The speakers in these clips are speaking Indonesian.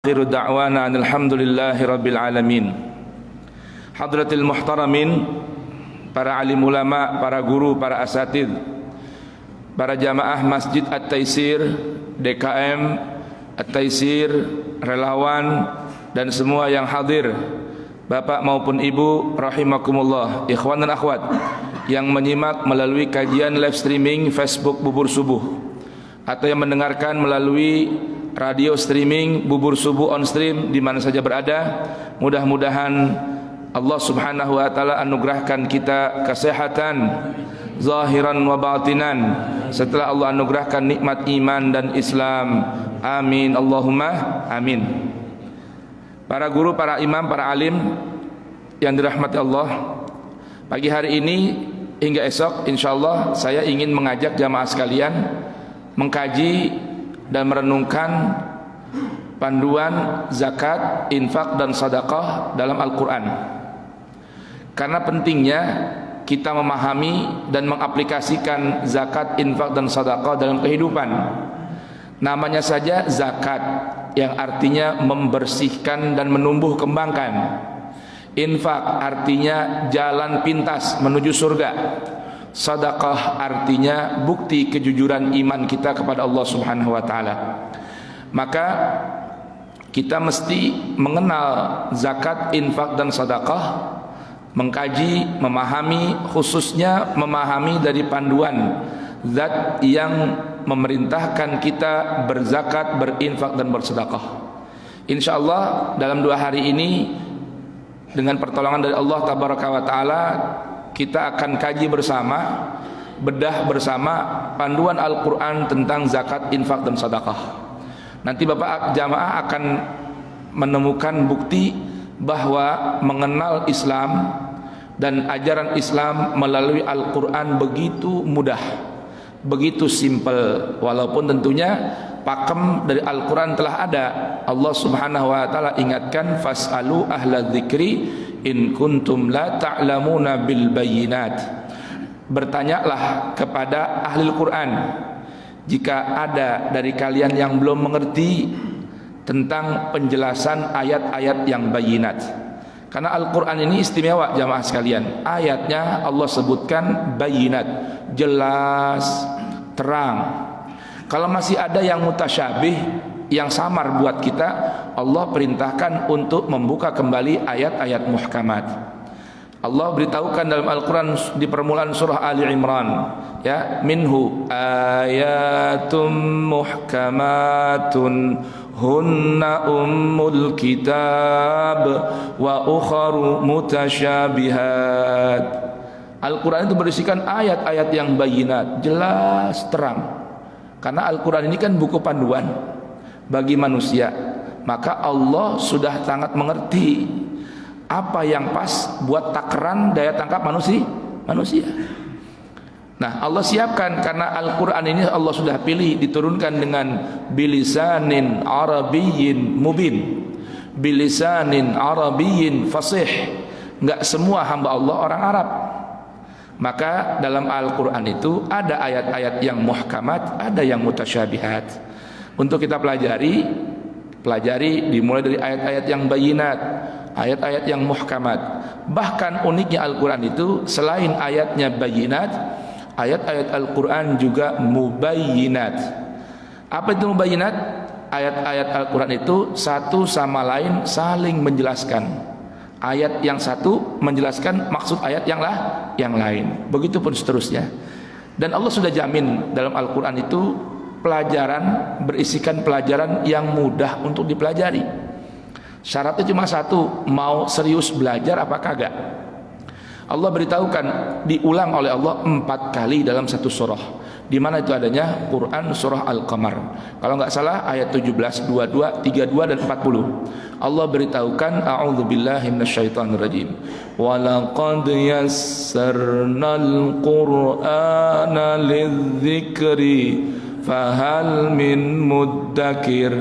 Akhiru da'wana alhamdulillahi rabbil alamin. Hadratil muhtaramin, para alim ulama, para guru, para asatid, para jamaah Masjid At-Taisir, DKM At-Taisir, relawan dan semua yang hadir, bapak maupun ibu rahimakumullah, ikhwan dan akhwat yang menyimak melalui kajian live streaming Facebook Bubur Subuh atau yang mendengarkan melalui radio streaming Bubur Subuh on stream di mana saja berada. Mudah-mudahan Allah Subhanahu wa taala anugerahkan kita kesehatan zahiran wa batinan setelah Allah anugerahkan nikmat iman dan Islam. Amin Allahumma amin. Para guru, para imam, para alim yang dirahmati Allah, pagi hari ini hingga esok insyaallah saya ingin mengajak jamaah sekalian mengkaji dan merenungkan panduan zakat, infak dan sedekah dalam Al-Quran. Karena pentingnya kita memahami dan mengaplikasikan zakat, infak dan sedekah dalam kehidupan. Namanya saja zakat, yang artinya membersihkan dan menumbuh kembangkan. Infak artinya jalan pintas menuju surga. Sedekah artinya bukti kejujuran iman kita kepada Allah Subhanahu wa taala. Maka kita mesti mengenal zakat, infak dan sedekah, mengkaji, memahami, khususnya memahami dari panduan zat yang memerintahkan kita berzakat, berinfak dan bersedekah. Insyaallah dalam 2 hari ini dengan pertolongan dari Allah Tabaraka wa taala kita akan kaji bersama, bedah bersama panduan Al-Quran tentang zakat, infak dan sedekah. Nanti bapak jamaah akan menemukan bukti bahwa mengenal Islam dan ajaran Islam melalui Al-Quran begitu mudah, begitu simpel. Walaupun tentunya pakem dari Al-Quran telah ada. Allah Subhanahu wa taala ingatkan, fas'alu ahla dzikri in kuntum la ta'lamuna bil bayyinat. Bertanyalah kepada ahli Al-Quran jika ada dari kalian yang belum mengerti tentang penjelasan ayat-ayat yang bayinat. Karena Al-Quran ini istimewa jamaah sekalian. Ayatnya Allah sebutkan bayinat, jelas, terang. Kalau masih ada yang mutasyabih, yang samar buat kita, Allah perintahkan untuk membuka kembali ayat-ayat muhkamat. Allah beritahukan dalam Al-Quran di permulaan surah Ali Imran, ya, minhu ayatum muhkamatun hunna ummul kitab wa ukharu mutasyabihat. Al-Quran itu berisikan ayat-ayat yang bayinat, jelas, terang. Karena Al-Quran ini kan buku panduan bagi manusia, maka Allah sudah sangat mengerti apa yang pas buat takaran daya tangkap manusia. Nah, Allah siapkan karena Al-Quran ini Allah sudah pilih diturunkan dengan bilisanin arabiyyin mubin, bilisanin arabiyyin fasih. Enggak semua hamba Allah orang Arab. Maka dalam Al-Quran itu ada ayat-ayat yang muhkamat, ada yang mutasyabihat. Untuk kita pelajari dimulai dari ayat-ayat yang bayinat, ayat-ayat yang muhkamat. Bahkan uniknya Al-Quran itu selain ayatnya bayinat, ayat-ayat Al-Quran juga mubayyinat. Apa itu mubayyinat? Ayat-ayat Al-Quran itu satu sama lain saling menjelaskan. Ayat yang satu menjelaskan maksud ayat yang lain. Begitupun seterusnya. Dan Allah sudah jamin dalam Al-Quran itu pelajaran berisikan pelajaran yang mudah untuk dipelajari. Syaratnya cuma satu, mau serius belajar apa kagak. Allah beritahukan, diulang oleh Allah 4 kali dalam satu surah. Di mana itu adanya? Quran surah Al-Qamar. Kalau enggak salah ayat 17, 22, 32 dan 40. Allah beritahukan, a'udzubillahi minasyaitonirrajim. Wa laqad yassarnal Qur'ana lidzikri fahal min muddakir.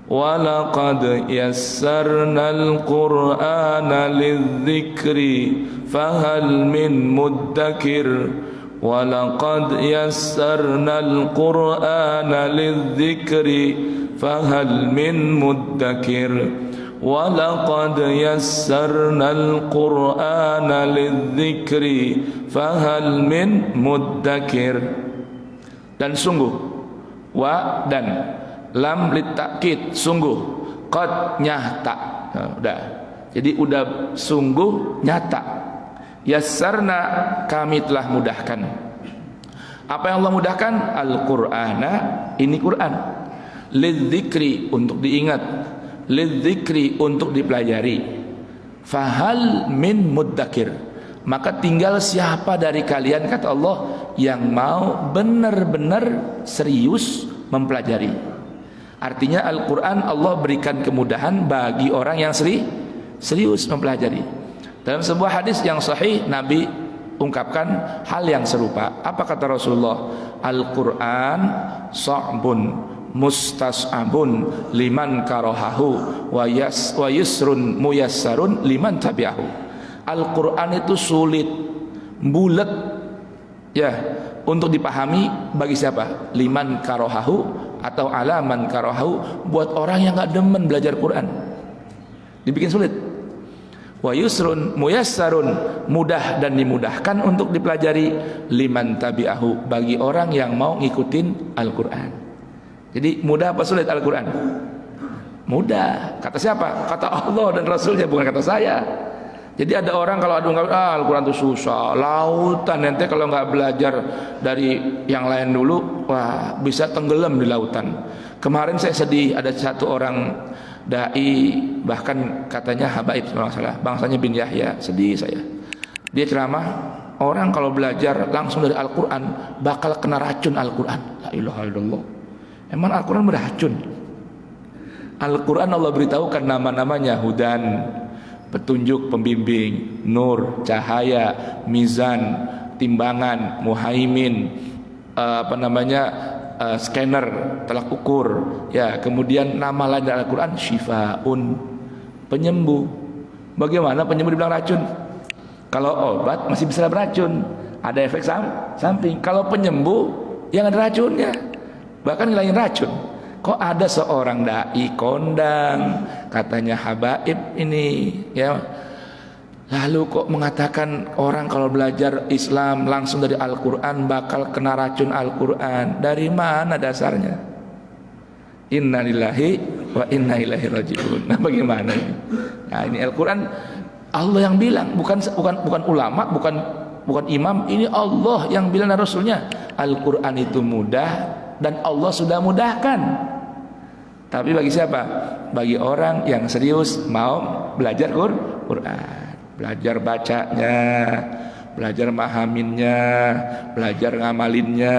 Wa laqad yassarnal Qur'ana lidzikri fahal min muddakir. Wa laqad yassarnal Qur'ana lidzikri fahal min muddakir walaqad yassarnal qur'ana lidzikri fahal min muddakir. Dan sungguh, wa dan lam litakid, sungguh, qad nyata. Nah, udah. Jadi udah sungguh nyata. Yassarna, kami telah mudahkan. Apa yang Allah mudahkan? Al-Qur'ana, ini Quran. Lidzikri, untuk diingat. Lidzikri, untuk dipelajari. Fahal min muddakir, maka tinggal siapa dari kalian, kata Allah, yang mau benar-benar serius mempelajari. Artinya Al-Quran Allah berikan kemudahan bagi orang yang serius mempelajari. Dalam sebuah hadis yang sahih, Nabi ungkapkan hal yang serupa. Apa kata Rasulullah? Al-Quran sa'bun mustas'abun liman karahahu wa yusrun muyassarun liman tabi'ahu. Al-Quran itu sulit, bulat, ya, untuk dipahami bagi siapa? Liman karahahu atau alaman karahahu, buat orang yang gak demen belajar Quran, dibikin sulit. Wa yusrun muyassarun, mudah dan dimudahkan untuk dipelajari. Liman tabi'ahu, bagi orang yang mau ngikutin Al-Quran. Jadi mudah apa sulit Al-Quran? Mudah. Kata siapa? Kata Allah dan Rasulnya, bukan kata saya. Jadi ada orang kalau Al-Quran itu susah, lautan, nanti kalau nggak belajar dari yang lain dulu, wah, bisa tenggelam di lautan. Kemarin saya sedih, ada satu orang dai, bahkan katanya habaib kalau nggak salah, bangsanya bin Yahya, sedih saya. Dia ceramah, orang kalau belajar langsung dari Al-Quran bakal kena racun Al-Quran. La ilaha illallah. Emang Al-Quran beracun? Al-Quran Allah beritahukan nama-namanya, hudan, petunjuk, pembimbing, nur, cahaya, mizan, timbangan, muhaimin, scanner, telak ukur, ya. Kemudian nama lain dari Al-Quran, syifaun, penyembuh. Bagaimana penyembuh dibilang racun? Kalau obat masih bisa beracun, ada efek samping. Kalau penyembuh yang ada racunnya, bahkan ngilangin racun. Kok ada seorang dai kondang, katanya habaib ini, ya, lalu kok mengatakan orang kalau belajar Islam langsung dari Al-Quran bakal kena racun Al-Quran? Dari mana dasarnya? Inna lillahi wa inna ilaihi raji'un. Nah, bagaimana ini? Nah, ini Al-Quran Allah yang bilang, bukan ulama, bukan imam. Ini Allah yang bilang dan Rasulnya. Al-Quran itu mudah dan Allah sudah mudahkan. Tapi bagi siapa? Bagi orang yang serius mau belajar Quran, belajar bacanya, belajar mahaminnya, belajar ngamalinnya.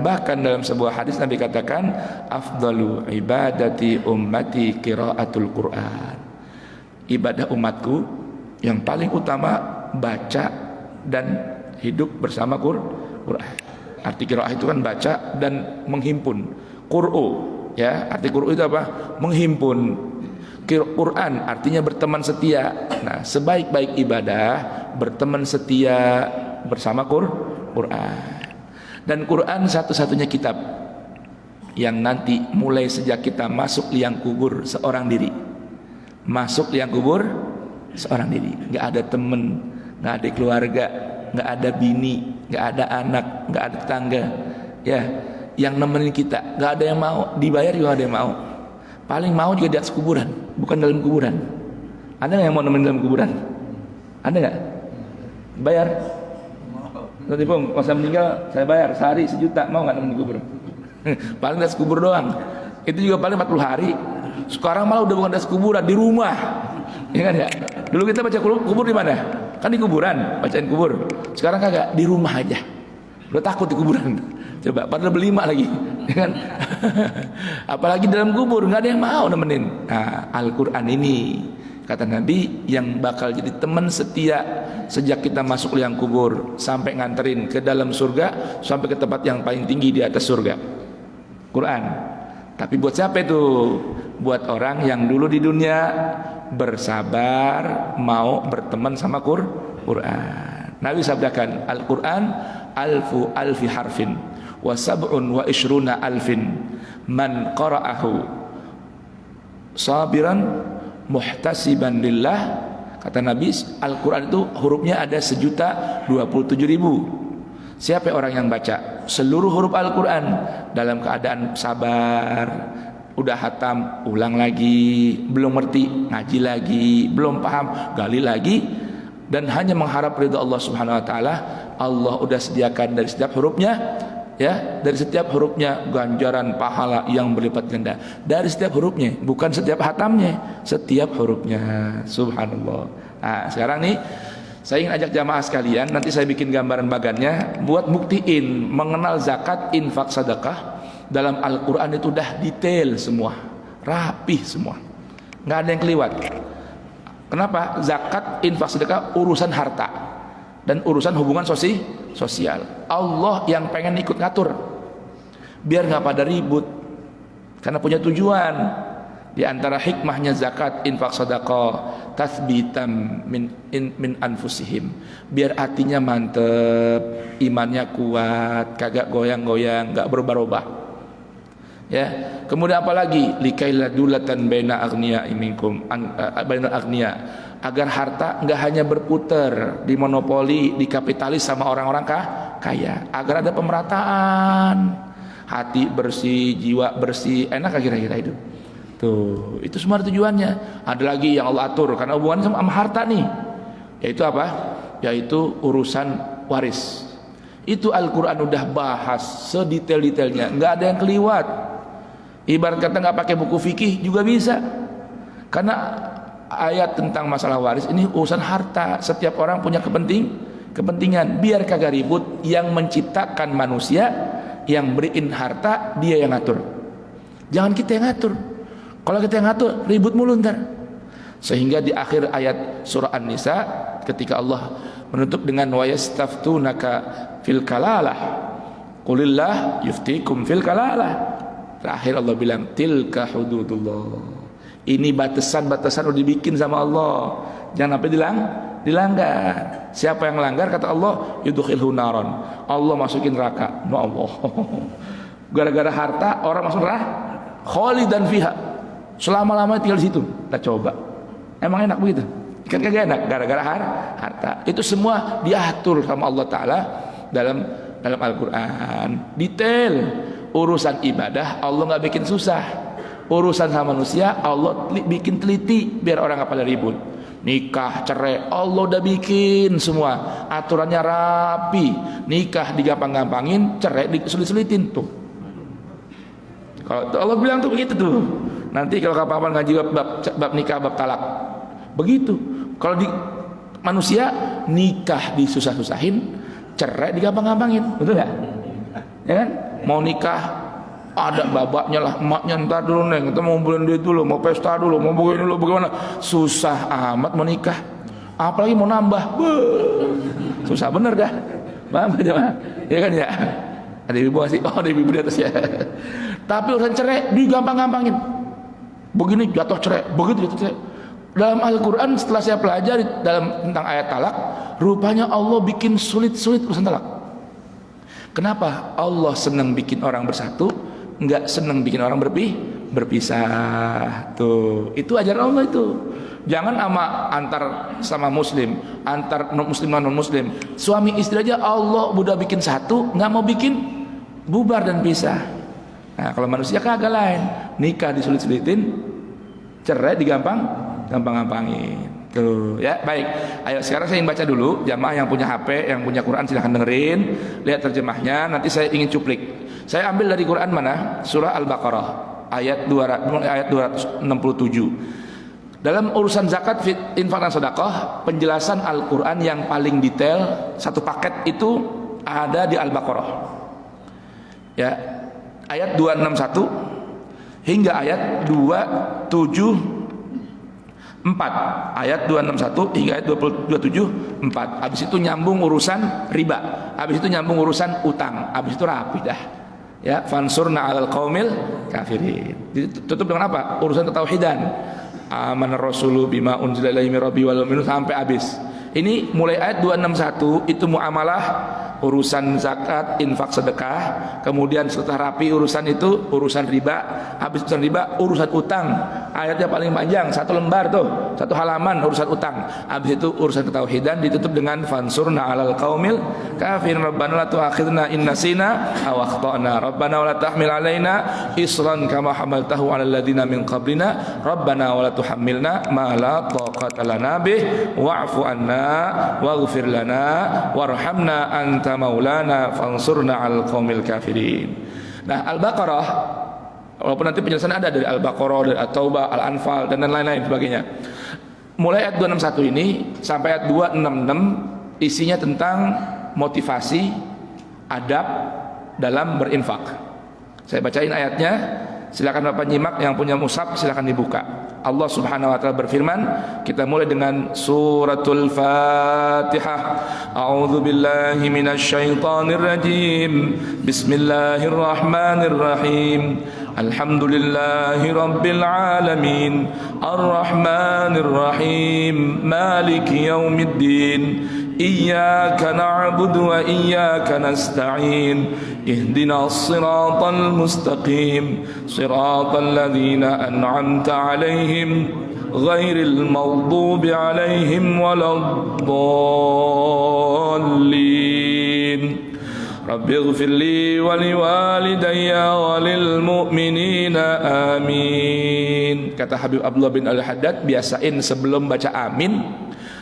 Bahkan dalam sebuah hadis Nabi katakan, afdalu ibadati ummati qiraatul Quran. Ibadah umatku yang paling utama baca dan hidup bersama Quran. Arti qiraah itu kan baca dan menghimpun. Qur'u, ya, arti qur'u itu apa? Menghimpun. Quran artinya berteman setia. Nah, sebaik-baik ibadah berteman setia bersama Quran. Dan Quran satu-satunya kitab yang nanti mulai sejak kita masuk liang kubur seorang diri. Masuk liang kubur seorang diri. Enggak ada teman, enggak ada keluarga, enggak ada bini, enggak ada anak, enggak ada tetangga, ya, yang nemenin kita. Enggak ada yang mau, dibayar juga ada yang mau. Paling mau juga di atas kuburan, bukan dalam kuburan. Ada nggak yang mau nemenin dalam kuburan? Ada nggak? Bayar? Nanti Pung, kalau saya meninggal saya bayar sehari 1 juta, mau nggak nemenin kubur? Paling di atas kubur doang. Itu juga paling 40 hari. Sekarang malah udah bukan di atas kuburan, di rumah. Ya kan ya? Dulu kita baca kubur di mana? Kan di kuburan, bacain kubur. Sekarang kagak, di rumah aja. Udah takut di kuburan. Coba, padahal berlima lagi, ya kan? Apalagi dalam kubur, nggak ada yang mau nemenin. Nah, Al-Quran ini, kata Nabi, yang bakal jadi teman setia sejak kita masuk liang kubur sampai nganterin ke dalam surga, sampai ke tempat yang paling tinggi di atas surga. Quran. Tapi buat siapa itu? Buat orang yang dulu di dunia bersabar mau berteman sama Quran. Nabi sabdakan, Al-Quran alfu alfi harfin wa sab'un wa ishruna alfin man qara'ahu sabiran muhtasiban lillah. Kata Nabi, Al-Quran itu hurufnya ada 1.027.000. Siapa orang yang baca seluruh huruf Al-Quran dalam keadaan sabar, udah hatam, ulang lagi, belum ngerti, ngaji lagi, belum paham, gali lagi, dan hanya mengharap ridha Allah Subhanahu wa taala, Allah udah sediakan dari setiap hurufnya, ya, dari setiap hurufnya ganjaran pahala yang berlipat ganda. Dari setiap hurufnya, bukan setiap hatamnya, setiap hurufnya. Subhanallah. Nah, sekarang nih saya ingin ajak jamaah sekalian, nanti saya bikin gambaran bagannya buat buktiin mengenal zakat, infak, sedekah. Dalam Al-Quran itu udah detail semua, rapih semua, nggak ada yang keliwat. Kenapa? Zakat, infak, sedekah urusan harta dan urusan hubungan sosial. Allah yang pengen ikut ngatur, biar nggak pada ribut, karena punya tujuan. Di antara hikmahnya zakat, infak, sedekah, tathbitan min anfusihim, biar hatinya mantep, imannya kuat, kagak goyang-goyang, nggak berubah-ubah. Ya, kemudian apa lagi? Likaila dulatan baina agniya minkum, baina agniya, agar harta nggak hanya berputar di monopoli, di kapitalis sama orang-orang kaya, agar ada pemerataan, hati bersih, jiwa bersih, enak kira-kira itu. Tuh, itu semua tujuannya. Ada lagi yang Allah atur karena hubungannya sama harta nih. Yaitu apa? Yaitu urusan waris. Itu Al-Qur'an udah bahas sedetail-detailnya, nggak ada yang keliwat. Ibarat kata nggak pakai buku fikih juga bisa. Karena ayat tentang masalah waris ini urusan harta. Setiap orang punya kepentingan. Biar kagak ribut, yang menciptakan manusia, yang beriin harta, dia yang ngatur. Jangan kita yang ngatur. Kalau kita yang ngatur, ribut mulu ntar. Sehingga di akhir ayat surah An-Nisa, ketika Allah menutup dengan wa yastaftunaka fil kalalah, qulillah yuftikum fil kalalah. Terakhir Allah bilang tilka hududullah. Ini batasan-batasan udah dibikin sama Allah. Jangan sampai dilanggar. Siapa yang melanggar, kata Allah, yudkhilhu naron, Allah masukin neraka. No Allah. Gara-gara harta orang masuk neraka, khalidan fiha, selama-lamanya tinggal di situ. Kita coba, emang enak begitu? Kan kagak enak, gara-gara harta. Itu semua diatur sama Allah Ta'ala dalam Al-Quran. Detail. Urusan ibadah Allah nggak bikin susah. Urusan sama manusia Allah bikin teliti, biar orang nggak pada ribut. Nikah, cerai, Allah udah bikin semua aturannya rapi. Nikah digampang-gampangin, cerai disulit-sulitin. Tuh, kalau Allah bilang tuh begitu tuh. Nanti kalau kapan-kapan ngaji bab nikah, bab talak, begitu. Kalau di manusia, nikah disusah-susahin, cerai digampang-gampangin, betul nggak? Ya kan? Mau nikah ada babaknya lah, emaknya ntar dulu neng, kita mau ngumpulin duit dulu, mau pesta dulu, mau begini dulu, bagaimana? Susah amat mau nikah, apalagi mau nambah, susah bener dah. Paham gak jemaah? Ya kan ya? Ada ibu masih, oh ada ibu di atas ya. Tapi urusan cerai digampang-gampangin. Begini jatuh cerai, begitu jatuh cerai. Dalam Al-Quran setelah saya pelajari tentang ayat talak, rupanya Allah bikin sulit-sulit urusan talak. Kenapa? Allah senang bikin orang bersatu, enggak senang bikin orang berpisah. Tuh, itu ajaran Allah itu. Jangan antar sama muslim, antar muslim non muslim, suami istri aja Allah udah bikin satu, nggak mau bikin bubar dan pisah. Nah, kalau manusia kagak lain, nikah disulit-sulitin, cerai digampang-gampangin. Tuh, ya, baik. Ayo sekarang saya ingin baca dulu. Jamaah yang punya HP, yang punya Quran silahkan dengerin, lihat terjemahnya. Nanti saya ingin cuplik. Saya ambil dari Quran mana? Surah Al-Baqarah ayat 267. Dalam urusan zakat, infak dan sedekah, penjelasan Al-Quran yang paling detail, satu paket itu ada di Al-Baqarah. Ya, ayat 261 hingga ayat 274. Ayat 261 hingga ayat 274. Habis itu nyambung urusan riba. Habis itu nyambung urusan utang. Habis itu rapi dah. Ya, fansurna 'alal qaumil kafirin. Tutup dengan apa? Urusan ketauhidan. Amanar rasulu bima unzila ilaihi mir rabbi wal mu'minun sampai habis. Ini mulai ayat 261 itu muamalah urusan zakat, infak, sedekah. Kemudian setelah rapi urusan itu, urusan riba. Habis urusan riba, urusan utang. Ayatnya paling panjang, 1 lembar tuh, 1 halaman urusan utang. Habis itu urusan ketauhidan ditutup dengan fansurna 'alal qaumil kafirin rabbana la tu'akhidna in nasina aw akhtana rabbana wa la tahmil 'alaina isran kama hamaltahu 'alal ladzina min qablina rabbana wa la tuhammilna ma la taqata lana bih wa'fu 'anna waghfir lana warhamna anta maulana fansurna 'alal qaumil kafirin. Nah, Al-Baqarah, walaupun nanti penjelasan ada dari Al-Baqarah, dari At-Taubah, Al-Anfal dan lain-lain sebagainya. Mulai ayat 261 ini sampai ayat 266 isinya tentang motivasi, adab dalam berinfak. Saya bacain ayatnya, silakan Bapak nyimak, yang punya mushaf silakan dibuka. Allah Subhanahu wa taala berfirman, kita mulai dengan suratul Fatihah. A'udzu billahi minasy syaithanir rajim. Bismillahirrahmanirrahim. Alhamdulillahi rabbil alamin. Arrahmanir rahim. Maliki yaumiddin. Iyyaka na'budu wa iyyaka nasta'in. Ihdinas siratal mustaqim. Siratal ladzina an'amta 'alaihim ghairil maghdubi 'alaihim waladdallin. Rabbighfirli wa liwalidayya wa lil mu'minina amin. Kata Habib Abdullah bin Al-Haddad, biasain sebelum baca amin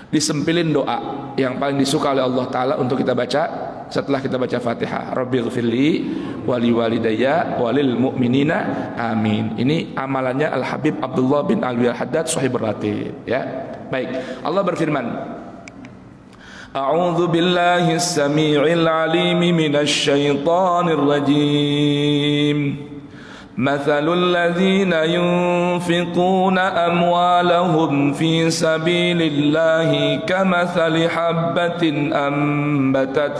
disempilin doa yang paling disuka oleh Allah Ta'ala untuk kita baca setelah kita baca Fatihah. Rabbighfirli wa liwalidayya wa lil mu'minina amin. Ini amalannya Al-Habib Abdullah bin Al-Haddad Shahibur Ratib, ya. Baik, Allah berfirman, A'udzu billahi as-sami'il 'alim minasy syaithanir rajim. Mathalul ladzina yunfiquna amwalahum fi sabilillahi kamathali habbatin ambatat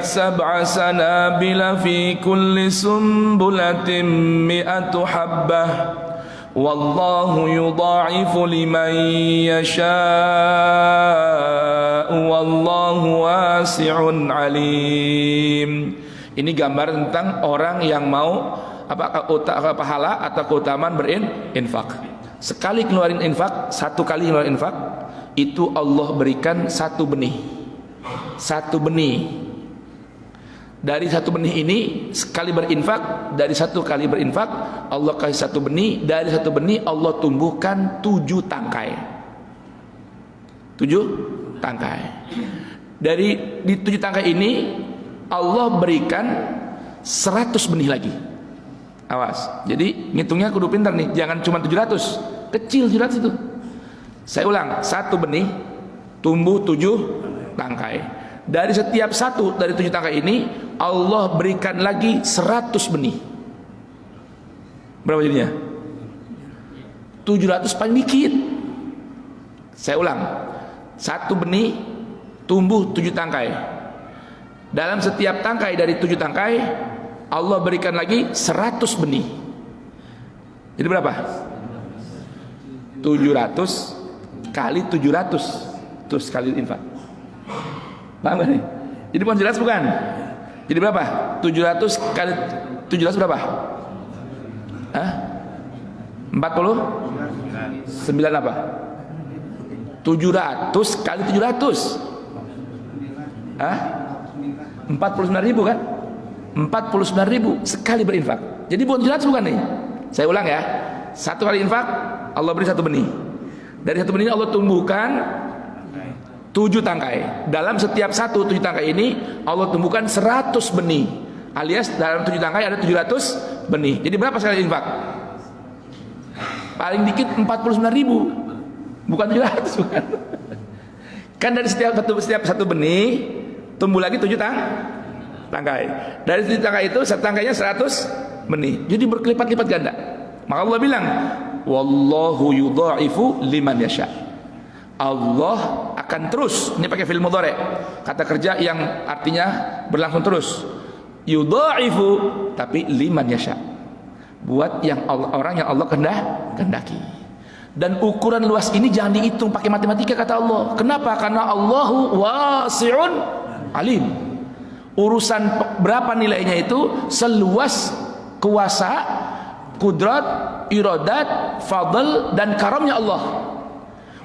sab'a sanabila fi kulli sumbulatin mi'atu habbah. Wallahu yudha'ifu liman yasha'u wallahu wasi'un alim. Ini gambar tentang orang yang mau pahala atau keutamaan berinfak. Sekali keluarin infak, 1 kali keluarin infak, itu Allah berikan 1 benih. 1 benih. Dari 1 benih ini sekali berinfak, dari 1 kali berinfak Allah kasih 1 benih, dari 1 benih Allah tumbuhkan 7 tangkai. 7 tangkai. Dari di 7 tangkai ini Allah berikan 100 benih lagi. Awas. Jadi ngitungnya kudu pintar nih, jangan cuma 700. Kecil 700 itu. Saya ulang, 1 benih tumbuh 7 tangkai. Dari setiap 1 dari 7 tangkai ini Allah berikan lagi 100 benih. Berapa jadinya? 700 paling dikit. Saya ulang, 1 benih tumbuh 7 tangkai. Dalam setiap tangkai dari 7 tangkai Allah berikan lagi 100 benih. Jadi berapa? 700 kali 700 terus kali infak. Paham gak nih? Jadi bukan jelas bukan? Jadi berapa? 700 kali 700 berapa? Hah? 49 apa? 700 kali 700. Hah? 49.000 kan? 49.000 sekali berinfak. Jadi bukan 700 bukan nih? Saya ulang ya. 1 kali infak Allah beri 1 benih. Dari 1 benih Allah tumbuhkan 7 tangkai. Dalam setiap 7 tangkai ini Allah tumbuhkan 100 benih. Alias dalam 7 tangkai ada 700 benih. Jadi berapa sekali infak? Paling dikit 49.000. Bukan 700 bukan. Kan dari setiap satu benih tumbuh lagi 7 tangkai. Dari 7 tangkai itu 1 tangkainya 100 benih. Jadi berkelipat-lipat ganda. Maka Allah bilang, wallahu yudha'ifu liman yasha. Allah akan terus, ini pakai fi'il mudhari', kata kerja yang artinya berlangsung terus. Yudha'ifu, tapi liman yasha, buat yang Allah, orang yang Allah kehendaki. Dan ukuran luas ini jangan dihitung pakai matematika kata Allah. Kenapa? Karena Allahu wasi'un alim. Urusan berapa nilainya itu seluas kuasa, kudrat, iradat, fadl dan karamnya Allah.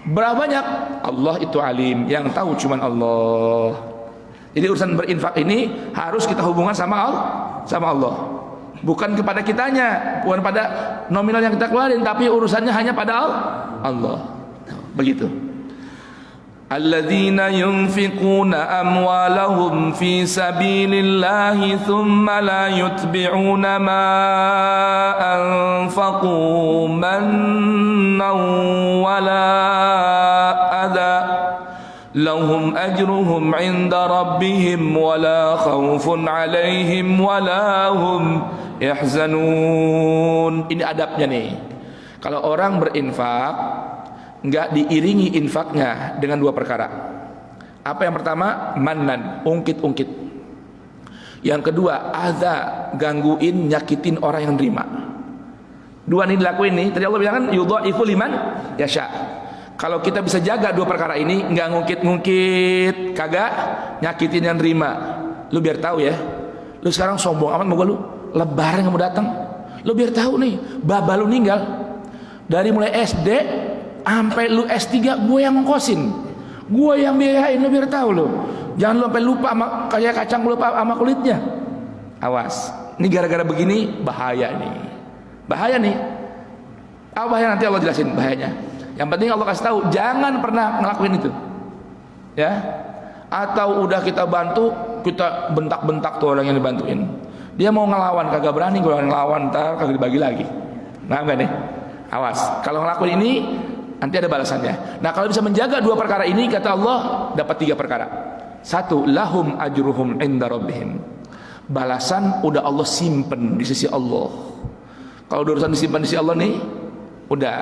Berapa banyak? Allah itu alim, yang tahu cuman Allah. Jadi urusan berinfak ini harus kita hubungan sama Allah. Bukan kepada kitanya, bukan pada nominal yang kita keluarin, tapi urusannya hanya pada Allah. Begitu. Alladzina yunfiquna amwalahum fi sabilillahi thumma la yutbi'una ma anfaqu mannan wala adha lahum ajruhum 'inda rabbihim wala khaufun 'alaihim wala hum yahzanun. Ini adabnya nih. Kalau orang berinfak enggak diiringi infaknya dengan dua perkara. Apa yang pertama? Mannan, ungkit-ungkit. Yang kedua, adza, gangguin, nyakitin orang yang nerima. Dua ini dilakuin nih. Tadi Allah bilang kan yudha'ifu liman yasha. Kalau kita bisa jaga dua perkara ini, enggak ngungkit-ngungkit, kagak nyakitin yang nerima. Lu biar tahu ya. Lu sekarang sombong amat mau gua lu. Lebaran kamu datang. Lu biar tahu nih, baba lu meninggal. Dari mulai SD sampai lu S3 gue yang ngongkosin, gue yang biayain. Lu biar tahu lu, jangan lu sampai lupa sama kayak kacang lupa sama kulitnya. Awas, ini gara-gara begini bahaya nih. Apa bahaya nanti Allah jelasin bahayanya. Yang penting Allah kasih tahu, jangan pernah ngelakuin itu, ya. Atau udah kita bantu, kita bentak-bentak tuh orang yang dibantuin. Dia mau ngelawan kagak berani, gue ngelawan ntar kagak dibagi lagi. Nah enggak nih, awas. Kalau ngelakuin ini nanti ada balasannya. Nah kalau bisa menjaga dua perkara ini, kata Allah, dapat tiga perkara. Satu, lahum ajruhum inda rabbihim. Balasan udah Allah simpen di sisi Allah. Kalau urusan disimpan di sisi Allah nih, udah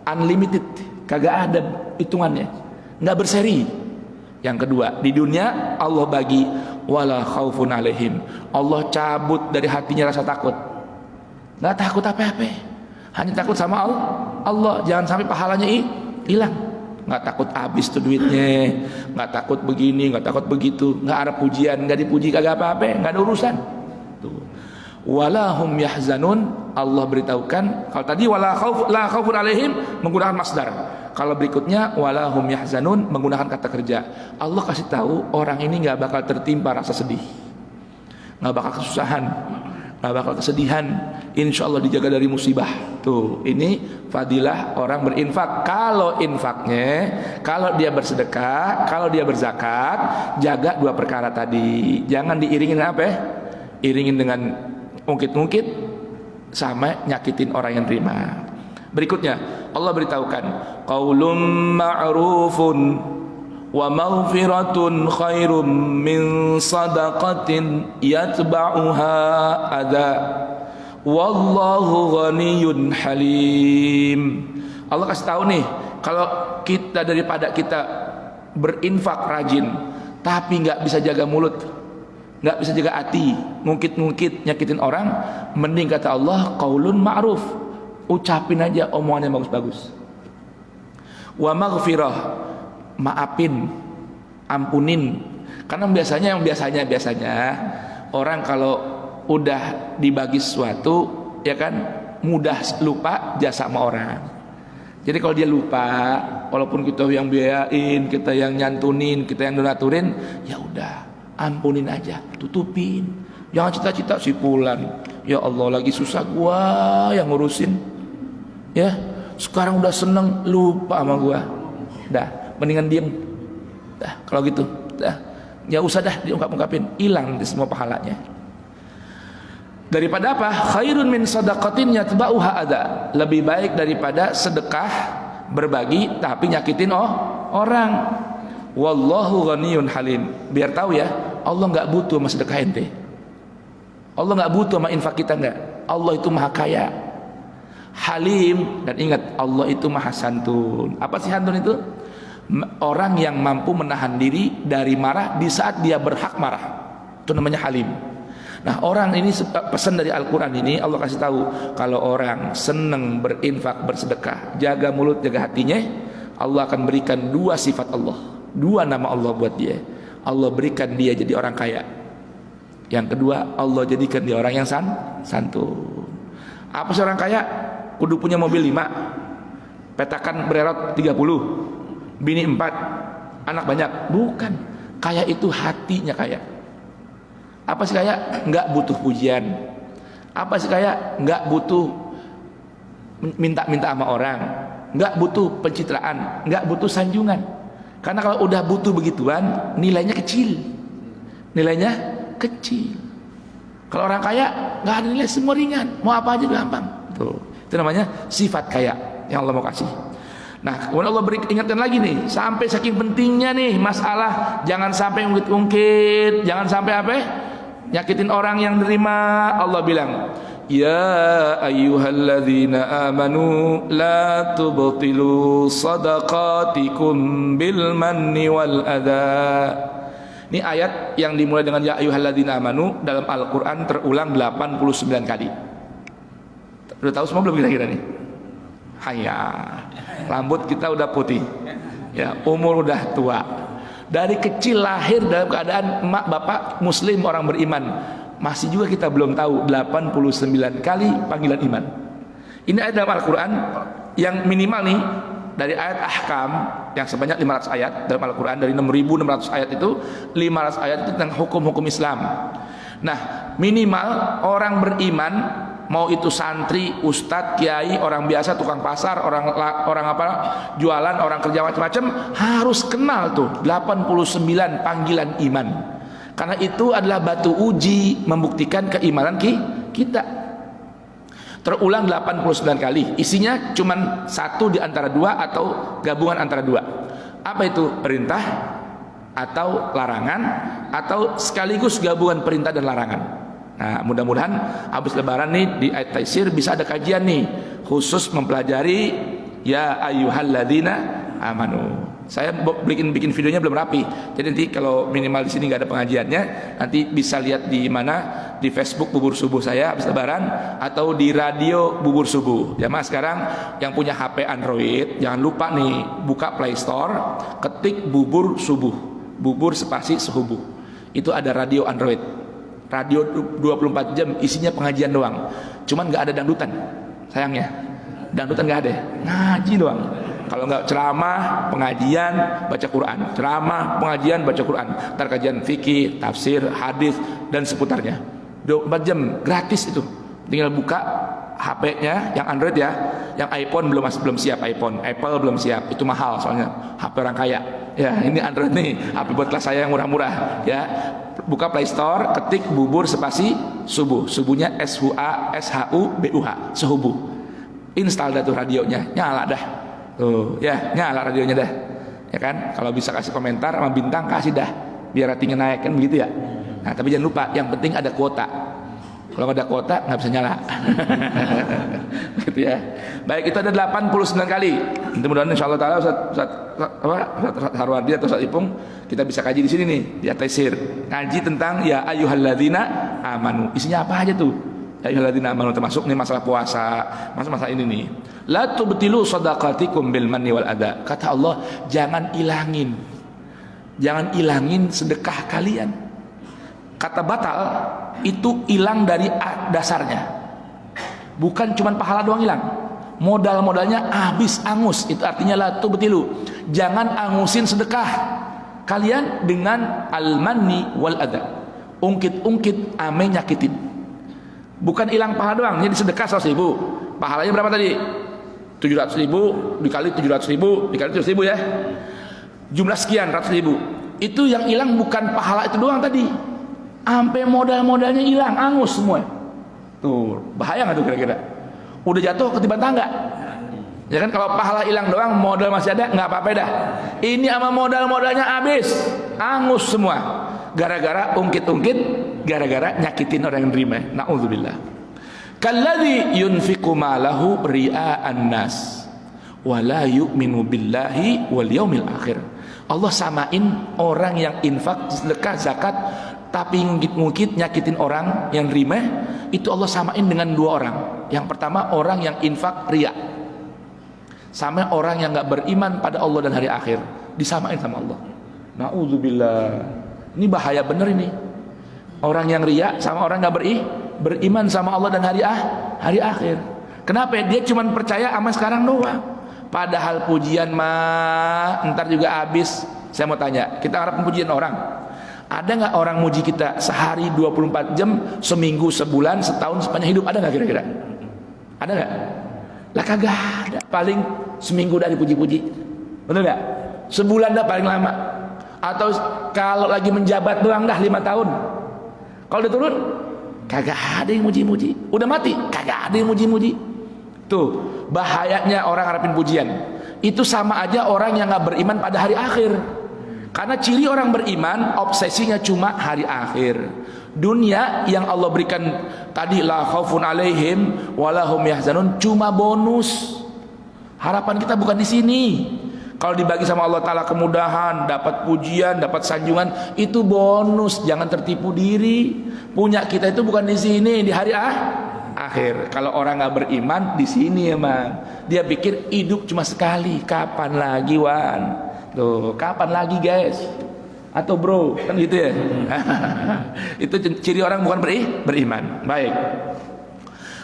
unlimited, kagak ada hitungannya, nggak berseri. Yang kedua, di dunia Allah bagi wala khaufun alaihim. Allah cabut dari hatinya rasa takut. Nggak takut apa-apa, hanya takut sama Allah. Jangan sampai pahalanya hilang. Nggak takut habis tuh duitnya, nggak takut begini, nggak takut begitu, nggak ada pujian, nggak dipuji kagak apa-apa, nggak ada urusan. Tuh. Walahum yahzanun. Allah beritahukan, kalau tadi la khaufun alaihim menggunakan masdar. Kalau berikutnya walahum yahzanun menggunakan kata kerja. Allah kasih tahu orang ini nggak bakal tertimpa rasa sedih, nggak bakal kesusahan, nggak bakal kesedihan. Insya Allah dijaga dari musibah. Tuh, ini fadilah orang berinfak. Kalau infaknya, kalau dia bersedekah, kalau dia berzakat, jaga dua perkara tadi. Jangan diiringin apa ya? Iringin dengan ungkit-ungkit sama nyakitin orang yang terima. Berikutnya Allah beritahukan, qaulun ma'rufun wa maghfiratun khairum min sadaqatin yatba'uha adza wallahu ghaniyyun halim. Allah kasih tahu nih, kalau kita daripada kita berinfak rajin tapi nggak bisa jaga mulut, nggak bisa jaga hati, ngungkit-ngungkit nyakitin orang, mending kata Allah qaulun ma'ruf, ucapin aja omongan yang bagus-bagus. Wa maghfirah, maafin, ampunin. Karena biasanya orang kalau udah dibagi sesuatu, ya kan, mudah lupa jasa sama orang. Jadi kalau dia lupa, walaupun kita yang biayain, kita yang nyantunin, kita yang donaturin, ya udah, ampunin aja, tutupin. Jangan cita-cita si fulan, ya Allah lagi susah gua yang ngurusin, ya sekarang udah seneng lupa sama gua, dah mendingan diem, dah kalau gitu, dah ya usah dah diungkap-ungkapin, hilang semua pahalanya. Daripada apa? Khairun min sadaqatin yatba'uha adza. Lebih baik daripada sedekah berbagi tapi nyakitin orang. Wallahu ghaniyyun halim. Biar tahu ya, Allah nggak butuh sama sedekah ente. Allah nggak butuh sama infak kita, nggak. Allah itu maha kaya, halim, dan ingat Allah itu maha santun. Apa sih santun itu? Orang yang mampu menahan diri dari marah di saat dia berhak marah. Itu namanya halim. Nah, orang ini pesan dari Al-Quran ini Allah kasih tahu, kalau orang senang berinfak, bersedekah, jaga mulut, jaga hatinya, Allah akan berikan dua sifat Allah, dua nama Allah buat dia. Allah berikan dia jadi orang kaya. Yang kedua, Allah jadikan dia orang yang santun. Apa sih orang kaya? Kudu punya mobil 5, petakan bererot 30, bini 4, anak banyak. Bukan. Kaya itu hatinya kaya. Apa sih kaya? Enggak butuh pujian. Apa sih kaya? Enggak butuh minta-minta sama orang, enggak butuh pencitraan, enggak butuh sanjungan. Karena kalau udah butuh begituan, nilainya kecil. Nilainya kecil. Kalau orang kaya enggak ada nilai, semua ringan, mau apa aja gampang. Tuh. Itu namanya sifat kaya yang Allah mau kasih. Nah, kemudian Allah ingatkan lagi nih, sampai saking pentingnya nih masalah jangan sampai ungkit-ungkit, jangan sampai apa? Nyakitin orang yang nerima. Allah bilang, ya ayyuhalladzina amanu la tubtilu sadaqatikum bil manni wal adha. Ini ayat yang dimulai dengan ya ayyuhalladzina amanu dalam Al-Quran terulang 89 kali. Udah tahu semua belum kira-kira nih? Hayya, rambut kita udah putih, ya, umur udah tua, dari kecil lahir dalam keadaan emak bapak muslim, orang beriman, masih juga kita belum tahu 89 kali panggilan iman. Ini ayat dalam Al-Quran yang minimal nih, dari ayat ahkam yang sebanyak 500 ayat dalam Al-Quran, dari 6.600 ayat itu 500 ayat itu tentang hukum-hukum Islam. Nah, minimal orang beriman, mau itu santri, ustadz, kiai, orang biasa, tukang pasar, orang apa, jualan, orang kerja macam-macam, harus kenal tuh 89 panggilan iman. Karena itu adalah batu uji membuktikan keimanan kita. Terulang 89 kali. Isinya cuman satu di antara dua atau gabungan antara dua. Apa itu? Perintah atau larangan, atau sekaligus gabungan perintah dan larangan. Nah, mudah-mudahan habis lebaran nih di ayat Taisir bisa ada kajian nih khusus mempelajari ya ayyuhalladzina amanu. Saya bikin videonya belum rapi. Jadi nanti kalau minimal di sini nggak ada pengajiannya, nanti bisa lihat di mana, di Facebook Bubur Subuh saya habis lebaran, atau di radio Bubur Subuh. Jamaah sekarang yang punya HP Android jangan lupa nih buka Play Store, ketik Bubur Subuh, bubur spasi subuh. Itu ada radio Android. Radio 24 jam isinya pengajian doang. Cuman nggak ada dangdutan, sayangnya. Dangdutan nggak ada, ngaji doang. Kalau nggak ceramah, pengajian, baca Quran. Ceramah, pengajian, baca Quran. Ntar kajian fikih, tafsir, hadis dan seputarnya. 24 jam gratis itu. Tinggal buka HP-nya yang Android ya. Yang iPhone belum siap, iPhone. Apple belum siap. Itu mahal soalnya. HP orang kaya. Ya, ini Android nih. HP buat kelas saya yang murah-murah, ya. Buka Play Store, ketik bubur spasi subuh. Subuhnya SHUBUH, sehubuh. Install dah tuh radionya, nyala dah. Tuh, ya, nyala radionya dah. Ya kan? Kalau bisa kasih komentar sama bintang kasih dah, biar ratingnya naik, kan begitu ya. Nah, tapi jangan lupa, yang penting ada kuota. Kalau nggak ada kuota nggak bisa nyala. Gitu ya. Baik, itu ada 89 kali. Mudah-mudahan insyaallah taala Ustaz Harwardi atau Ustaz Ipung kita bisa kaji di sini nih di Taisir. Ngaji tentang ya ayyuhalladzina amanu. Isinya apa aja tuh? Ya ayyuhalladzina amanu, termasuk nih masalah puasa, masalah ini nih. La tubtilu shadaqatikum bil manni wal adha. Kata Allah, jangan ilangin sedekah kalian. Kata batal itu hilang dari dasarnya. Bukan cuma pahala doang hilang, modal-modalnya habis, angus. Itu artinya la tubtilu, jangan angusin sedekah kalian dengan al-manni wal adha. Ungkit-ungkit ame nyakitin. Bukan hilang pahala doang. Jadi sedekah 100.000, pahalanya berapa tadi? 700.000 dikali 700.000 dikali 700.000 ya. Jumlah sekian, 100.000. Itu yang hilang bukan pahala itu doang tadi. Sampai modal-modalnya hilang, angus semua. Tuh, bahaya nggak tuh kira-kira? Udah jatuh ketiban tangga. Ya kan, kalau pahala hilang doang, modal masih ada, nggak apa-apa dah. Ini sama modal-modalnya habis, angus semua. Gara-gara ungkit-ungkit, gara-gara nyakitin orang yang nerima. Na'udzubillah. Kalladzi yunfiqu malahu ria'an nas wa la yu'minu billahi wal yaumil akhir. Allah samain orang yang infak, sedekah, zakat tapi ngungkit nyakitin orang yang rimeh, itu Allah samain dengan dua orang. Yang pertama orang yang infak riya, sama orang yang nggak beriman pada Allah dan hari akhir, disamain sama Allah. Na'udzubillah. Ini bahaya bener ini. Orang yang riya sama orang nggak beriman sama Allah dan hari akhir. Kenapa? Dia cuma percaya sama sekarang doang. Padahal pujian mah ntar juga habis. Saya mau tanya, kita harap pujian orang. Ada nggak orang muji kita sehari 24 jam, seminggu, sebulan, setahun, sepanjang hidup? Ada nggak kira-kira? Ada nggak? Lah kagak ada. Paling seminggu dah dipuji-puji, betul nggak? Sebulan dah paling lama. Atau kalau lagi menjabat doang dah 5 tahun. Kalau udah turun, kagak ada yang muji-muji. Udah mati, kagak ada yang muji-muji. Tuh bahayanya orang harapin pujian. Itu sama aja orang yang nggak beriman pada hari akhir. Karena ciri orang beriman obsesinya cuma hari akhir. Dunia yang Allah berikan tadi, la khaufun alaihim walahum yahzanun, cuma bonus. Harapan kita bukan di sini. Kalau dibagi sama Allah Ta'ala kemudahan, dapat pujian, dapat sanjungan, itu bonus. Jangan tertipu diri. Punya kita itu bukan di sini, di hari akhir. Kalau orang nggak beriman di sini emang dia pikir hidup cuma sekali. Kapan lagi Wan? Tuh, kapan lagi guys? Atau bro, kan gitu ya. Itu ciri orang bukan beriman. Baik.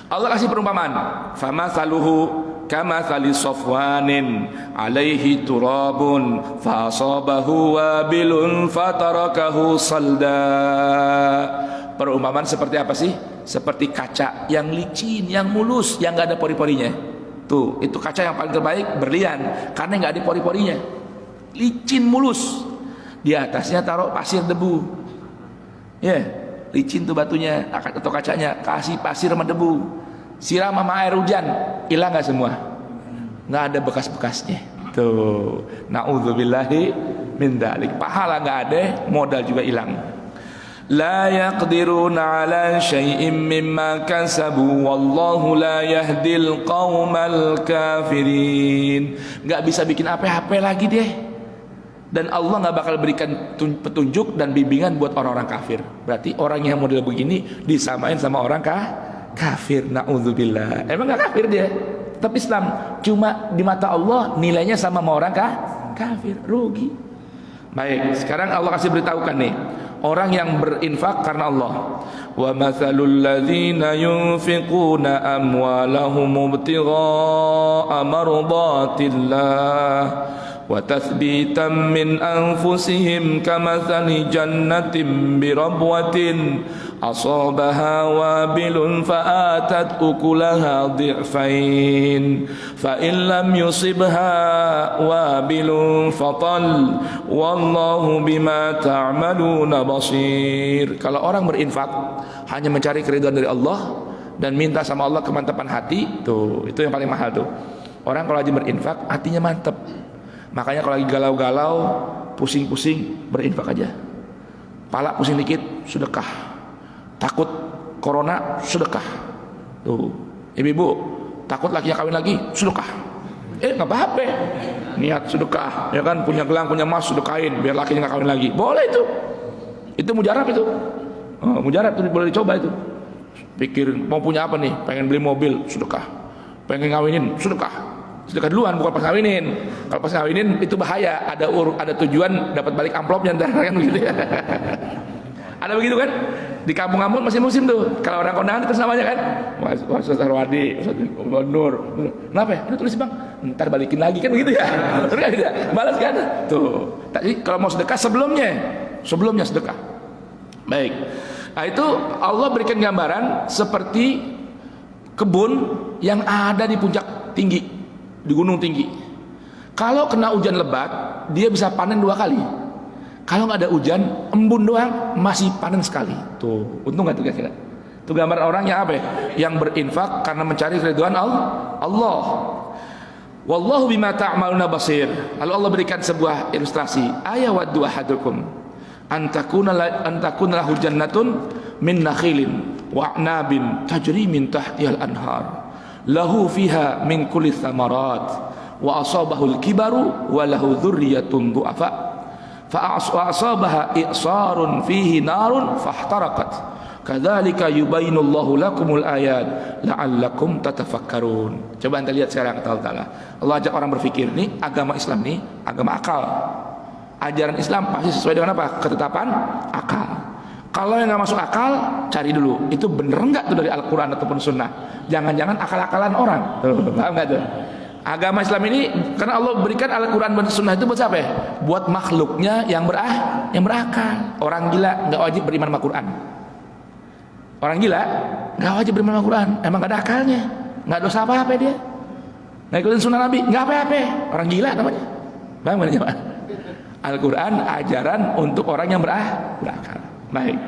Allah kasih perumpamaan. Fama saluhu kama sali safwanin alaihi turabun fa asabahu wabilun fatarakahu salda. Perumpamaan seperti apa sih? Seperti kaca yang licin, yang mulus, yang nggak ada pori-porinya. Tuh, itu kaca yang paling terbaik, berlian, karena nggak ada pori-porinya. Licin mulus, di atasnya taruh pasir debu, ya, licin tuh batunya atau kacanya, kasih pasir sama debu, siram sama air hujan, hilang nggak semua? Nggak ada bekas-bekasnya. Tuh, naudzubillahi min dzalik. Pahala nggak ada, modal juga hilang. La yaqdiruna ala syai'im mimma kasabu wallahu la yahdil qaumal kafirin. Nggak bisa bikin apa-apa lagi deh. Dan Allah nggak bakal berikan petunjuk dan bimbingan buat orang-orang kafir. Berarti orang yang model begini disamain sama orang kafir. Na'udzubillah. Emang nggak kafir dia, tetap Islam. Cuma di mata Allah nilainya sama orang kafir. Rugi. Baik, sekarang Allah kasih beritahukan nih, orang yang berinfak karena Allah. Wa matsalul ladzina yunfiquna amwalahum ibtigha'a mardatillah wa tathbitan min anfusihim kamathali jannatin birabwatin asabaha wabilun fa'atat ukulaha dhi'fain fa in lam yusibha wabilun fatal wallahu bima ta'maluna basir. Kalau orang berinfak hanya mencari keridhaan dari Allah dan minta sama Allah kemantapan hati, tuh itu yang paling mahal tuh. Orang kalau lagi berinfak hatinya mantep. Makanya kalau lagi galau-galau, pusing-pusing, berinfak aja. Pala pusing dikit, sedekah. Takut corona, sedekah. Tuh, ibu-ibu takut lakinya kawin lagi, sedekah. Nggak apa-apa, niat sedekah, ya kan, punya gelang, punya emas, sedekahin biar lakinya nggak kawin lagi. Boleh itu mujarab itu. Mujarab itu boleh dicoba itu. Pikir mau punya apa nih? Pengen beli mobil, sedekah. Pengen ngawinin, sedekah. Sedekah duluan, bukan pas ngawinin. Kalau pas ngawinin itu bahaya, ada tujuan dapat balik amplopnya ntar kan begitu ya. Ada begitu kan? Di kampung-kampung masih musim tuh. Kalau orang kondangan itu namanya kan, Ustaz Arwadi, Ustaz Nur. Kenapa ya? Udah tulis Bang, ntar balikin lagi kan begitu ya. Terus kan tidak balas kan? Tuh. Tapi kalau mau sedekah sebelumnya sedekah. Baik. Nah itu Allah berikan gambaran seperti kebun yang ada di puncak tinggi, di gunung tinggi. Kalau kena hujan lebat, dia bisa panen 2 kali. Kalau nggak ada hujan, embun doang masih panen sekali. Tuh, untung nggak tuh kira-kira? Itu gambar orang yang apa ya? Yang berinfak karena mencari keridhaan Allah. Wallahu bima ta'maluna basir. Lalu Allah berikan sebuah ilustrasi. Ayawaddu ahadukum antakuna lahu jannatun min nakhilin wa a'nabin tajri min tahtihal anhar. Lahu fiha min kulli thamarat wa asabahul kibaru wa lahu dzurriyyatun du'afa fa'asabaha i'sarun fihi narun fahtarakat kadzalika yubayyinullahu lakumul ayat la'allakum tatafakkarun. Coba anda lihat sekarang kata Allah Ta'ala. Allah ajak orang berpikir, nih agama Islam nih agama akal. Ajaran Islam pasti sesuai dengan apa? Ketetapan akal. Kalau yang nggak masuk akal, cari dulu itu bener nggak tuh dari Al-Quran ataupun Sunnah. Jangan-jangan akal-akalan orang. Paham nggak tuh? Agama Islam ini karena Allah berikan Al-Quran dan Sunnah itu buat siapa ya? Buat makhluknya yang berakal. Orang gila nggak wajib beriman sama Quran. Orang gila nggak wajib beriman sama Quran. Emang nggak ada akalnya, nggak dosa apa-apa dia. Nggak ikutin Sunnah Nabi, nggak apa-apa. Orang gila namanya. Paham nggak? Al-Quran ajaran untuk orang yang berakal. Baik.